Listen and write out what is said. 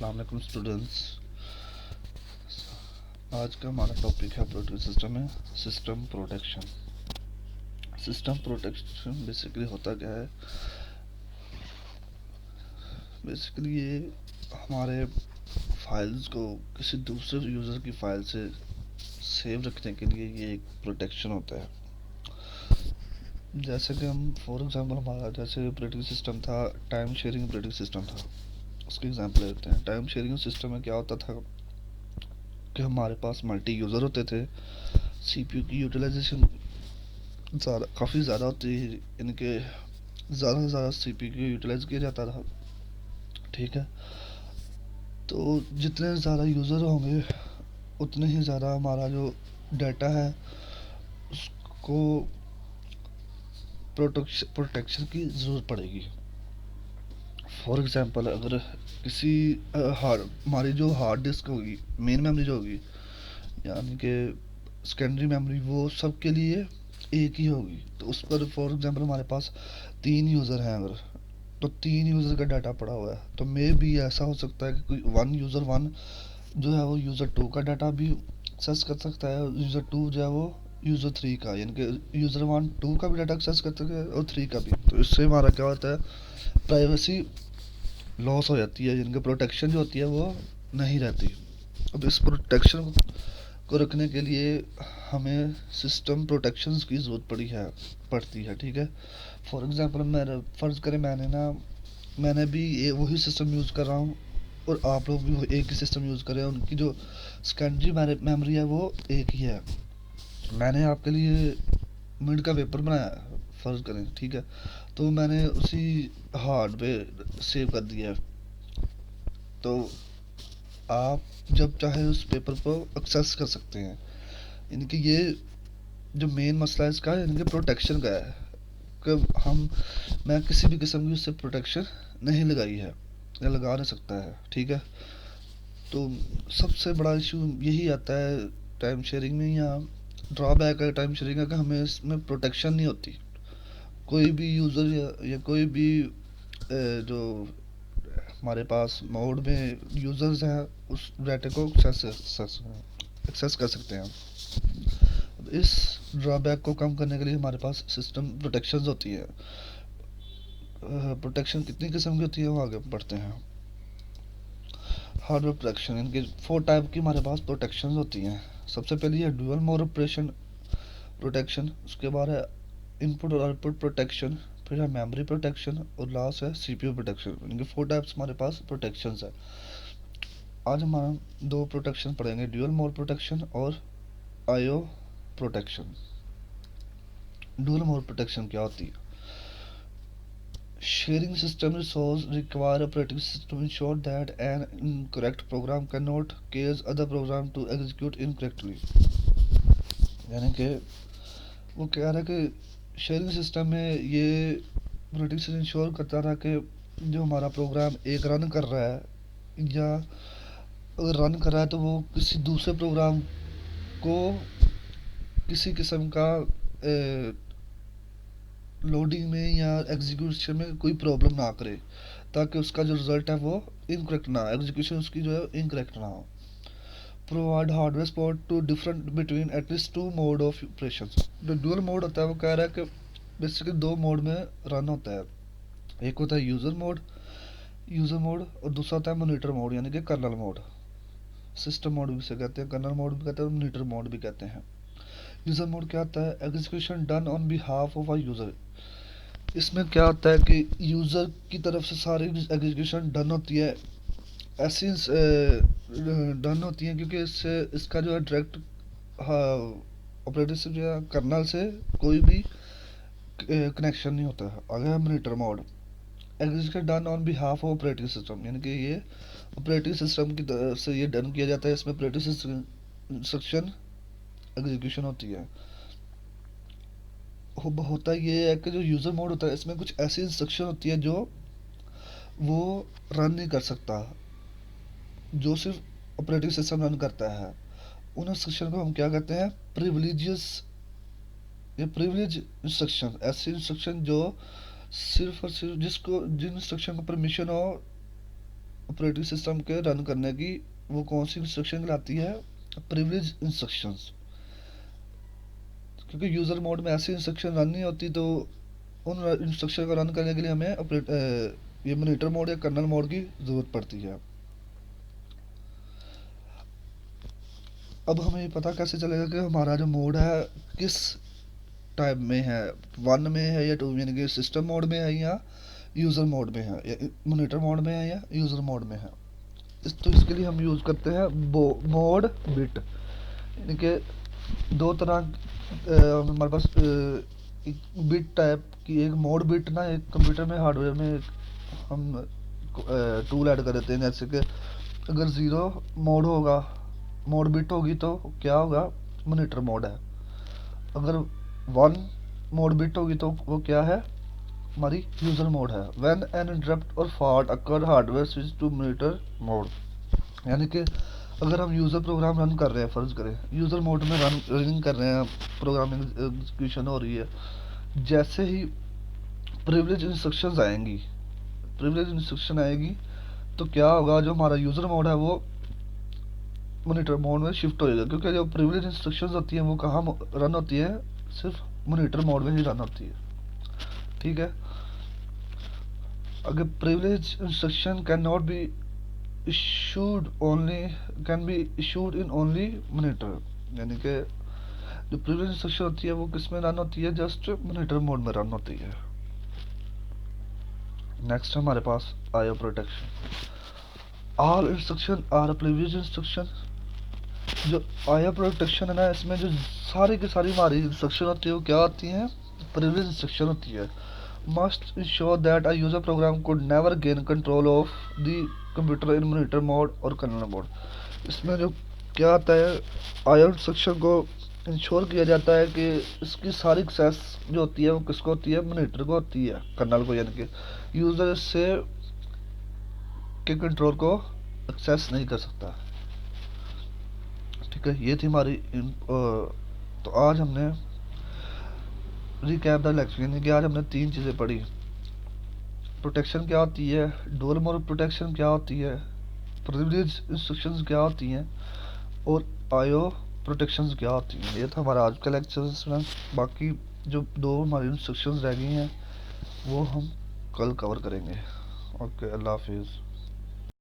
अस्सलाम वालेकुम स्टूडेंट्स। आज का हमारा टॉपिक है ऑपरेटिंग सिस्टम में system protection. System protection basically होता क्या है? बेसिकली ये हमारे फाइल्स को किसी दूसरे यूज़र की फाइल से सेव रखने के लिए ये एक प्रोटेक्शन होता है। जैसे कि हम फॉर एग्जांपल हमारा जैसे ऑपरेटिंग सिस्टम था, टाइम शेयरिंग ऑपरेटिंग सिस्टम था, उसकी एग्जांपल लेते हैं। टाइम शेयरिंग सिस्टम में क्या होता था कि हमारे पास मल्टी यूज़र होते थे, सीपीयू की यूटिलाइजेशन काफ़ी ज़्यादा होती है, इनके ज़्यादा से ज़्यादा सीपीयू को यूटिलाइज किया जाता था। ठीक है, तो जितने ज़्यादा यूज़र होंगे उतने ही ज़्यादा हमारा जो डाटा है उसको प्रोटेक्शन की ज़रूरत पड़ेगी। फॉर एग्ज़ाम्पल अगर किसी हमारी जो हार्ड डिस्क होगी, मेन मेमोरी जो होगी, यानी कि सेकेंडरी मेमोरी, वो सब के लिए एक ही होगी। तो उस पर फॉर एग्जांपल हमारे पास 3 यूज़र हैं, अगर तो 3 यूज़र का डाटा पड़ा हुआ है, तो मे भी ऐसा हो सकता है कि कोई वन यूज़र वन जो है वो यूज़र टू का डाटा भी एक्सेस कर सकता है, यूज़र टू जो है वो यूज़र थ्री का, यानी कि यूज़र वन टू का भी डाटा एक्सेस कर सकता है और थ्री का भी। तो इससे हमारा क्या होता है, प्राइवेसी लॉस हो जाती है, जिनकी प्रोटेक्शन जो होती है वो नहीं रहती। अब इस प्रोटेक्शन को रखने के लिए हमें सिस्टम प्रोटेक्शंस की ज़रूरत पड़ती है। ठीक है, फॉर एग्जांपल मेरा फ़र्ज़ करें मैंने भी वही सिस्टम यूज़ कर रहा हूँ और आप लोग भी एक ही सिस्टम यूज़ कर रहे हैं, उनकी जो सेकेंडरी मेमोरी है वो एक ही है। मैंने आपके लिए मिड का पेपर बनाया, फ़र्ज़ करें, ठीक है, तो मैंने उसी हार्ड पे सेव कर दिया है। तो आप जब चाहे उस पेपर को एक्सेस कर सकते हैं। इनकी ये जो मेन मसला है इसका, इनके प्रोटेक्शन का है कि मैं किसी भी किस्म की उससे प्रोटेक्शन नहीं लगाई है या लगा नहीं सकता है। ठीक है, तो सबसे बड़ा इशू यही आता है टाइम शेयरिंग में, या ड्रॉबैक है टाइम शेयरिंग का, कि हमें इसमें प्रोटेक्शन नहीं होती। कोई भी यूज़र या कोई भी जो हमारे पास मोड में यूज़र्स हैं उस डाटा को एक्सेस कर सकते हैं। इस ड्रॉबैक को कम करने के लिए हमारे पास सिस्टम प्रोटेक्शंस होती है। प्रोटेक्शन कितनी किस्म की होती है वो आगे बढ़ते हैं। हार्डवेयर प्रोटेक्शन, इनके 4 टाइप की हमारे पास प्रोटेक्शंस होती हैं। सबसे पहली है डुअल मोड ऑपरेशन प्रोटेक्शन, उसके बाद है इनपुट और आउटपुट प्रोटेक्शन, फिर है मेमोरी प्रोटेक्शन और लास्ट है सीपीयू प्रोटेक्शन। इनके 4 टाइप्स हमारे पास प्रोटेक्शंस है। आज हमारा 2 प्रोटेक्शन पढ़ेंगे, डुअल मोड प्रोटेक्शन और IO protection. Dual mode protection क्या होती है? Sharing system resources require operating system to ensure that an incorrect program cannot cause other program to execute incorrectly। यानी कि वो कह रहा है कि शेयरिंग सिस्टम में ये ऑपरेटिंग सिस्टम इंश्योर करता रहा कि जो हमारा प्रोग्राम एक रन कर रहा है, या अगर रन कर रहा है तो वो किसी दूसरे प्रोग्राम को किसी किस्म का लोडिंग में या एग्जीक्यूशन में कोई प्रॉब्लम ना करे, ताकि उसका जो रिजल्ट है वो इनकरेक्ट ना, एग्जीक्यूशन उसकी जो है इनकरेक्ट ना हो। Provide hardware support to different between at least 2 mode of operation. जो डुअल मोड होता है वो कह रहा है कि बेसिकली 2 मोड में रन होता है। एक होता है यूज़र मोड और दूसरा होता है मॉनिटर मोड, यानी कि कर्नल मोड। सिस्टम मोड भी से कहते हैं, कर्नल मोड भी कहते हैं और मॉनिटर मोड भी कहते हैं। यूज़र मोड क्या होता है? Execution done on behalf of a user. इसमें क्या होता है कि यूज़र की तरफ से सारी एग्जीक्यूशन डन होती है, ऐसी डन होती है क्योंकि इससे इसका जो है डायरेक्ट ऑपरेटिंग सिस्टम या कर्नल से कोई भी कनेक्शन नहीं होता है। अगर monitor mode, execution done on behalf of operating system, यानी कि ये ऑपरेटिंग सिस्टम की तरफ से ये डन किया जाता है। इसमें ऑपरेटिंग सिस्टम इंस्ट्रक्शन एग्जीक्यूशन होती है। होता ये है कि जो यूज़र मोड होता है इसमें कुछ ऐसी इंस्ट्रक्शन होती है जो वो रन नहीं कर सकता, जो सिर्फ ऑपरेटिंग सिस्टम रन करता है। उन इंस्ट्रक्शन को हम क्या कहते हैं? प्रिविलेजियस या प्रिविलेज इंस्ट्रक्शन। ऐसी इंस्ट्रक्शन जो सिर्फ और सिर्फ जिन इंस्ट्रक्शन को परमिशन हो ऑपरेटिंग सिस्टम के रन करने की वो कौन सी इंस्ट्रक्शन कहलाती है? Privilege instructions. क्योंकि यूज़र मोड में ऐसी इंस्ट्रक्शन रन नहीं होती, तो उन इंस्ट्रक्शन को रन करने के लिए हमें ये मॉनिटर मोड या कर्नल मोड की ज़रूरत पड़ती है। अब हमें पता कैसे चलेगा कि हमारा जो मोड है किस टाइप में है, 1 में है या 2 में, यानी कि सिस्टम मोड में है या यूज़र मोड में है, या मॉनिटर मोड में है या यूज़र मोड में है। तो इसके लिए हम यूज़ करते हैं मोड बिट, यानी कि दो तरह हमारे पास एक बिट टाइप की एक मोड बिट ना, एक कंप्यूटर में हार्डवेयर में हम टूल ऐड कर देते हैं। जैसे कि अगर ज़ीरो मोड होगा, मोड बिट होगी, तो क्या होगा? मॉनिटर मोड है। अगर 1 मोड बिट होगी तो वो क्या है? हमारी यूज़र मोड है। व्हेन एन इंटरप्ट और fault occur hardware switch to monitor mode, यानी कि अगर हम यूज़र प्रोग्राम रन कर रहे हैं, फ़र्ज़ करें यूज़र मोड में रनिंग कर रहे हैं, प्रोग्रामिंग एग्जीक्यूशन हो रही है, जैसे ही प्रिविलेज इंस्ट्रक्शंस आएंगी, प्रिविलेज इंस्ट्रक्शन आएगी तो क्या होगा? जो हमारा यूज़र मोड है वो मॉनिटर मोड में शिफ्ट हो जाएगा, क्योंकि जो प्रिविलेज इंस्ट्रक्शंस होती हैं वो कहाँ रन होती है? सिर्फ मॉनिटर मोड में ही रन होती है। ठीक है। अगर privilege instruction can not be issued only can be issued in only monitor, यानी कि जो प्रिविलेज इंस्ट्रक्शन होती है वो किस में रन होती है? जस्ट मॉनिटर मोड में रन होती है। नेक्स्ट हमारे पास IO protection. All instruction are privilege instruction. जो आईओ प्रोटेक्शन है ना, इसमें जो सारी की सारी हमारी इंस्ट्रक्शन होती है वो क्या होती हैं? प्रिविलेज इंस्ट्रक्शन होती है। must ensure that a user program could never gain control of the computer in monitor mode और kernel mode। इसमें जो क्या आता है, आईओ इंस्ट्रक्शन को इंश्योर किया जाता है कि इसकी सारी एक्सेस जो होती है वो किसको होती है? मॉनिटर को होती है, कर्नल को, यानी कि यूज़र से के कंट्रोल को एक्सेस नहीं कर सकता। ठीक है, ये थी हमारी तो आज हमने रिकैप द लेक्चर, यानी कि आज हमने 3 चीज़ें पढ़ी। प्रोटेक्शन क्या होती है, डुअल मोड प्रोटेक्शन क्या होती है, प्रिविलेज इंस्ट्रक्शंस क्या होती हैं, और आईओ प्रोटेक्शंस क्या होती हैं। ये था हमारा आज का लेक्चर। बाकी जो 2 हमारी इंस्ट्रक्शंस रह गई हैं वो हम कल कवर करेंगे। ओके, अल्लाह हाफिज़।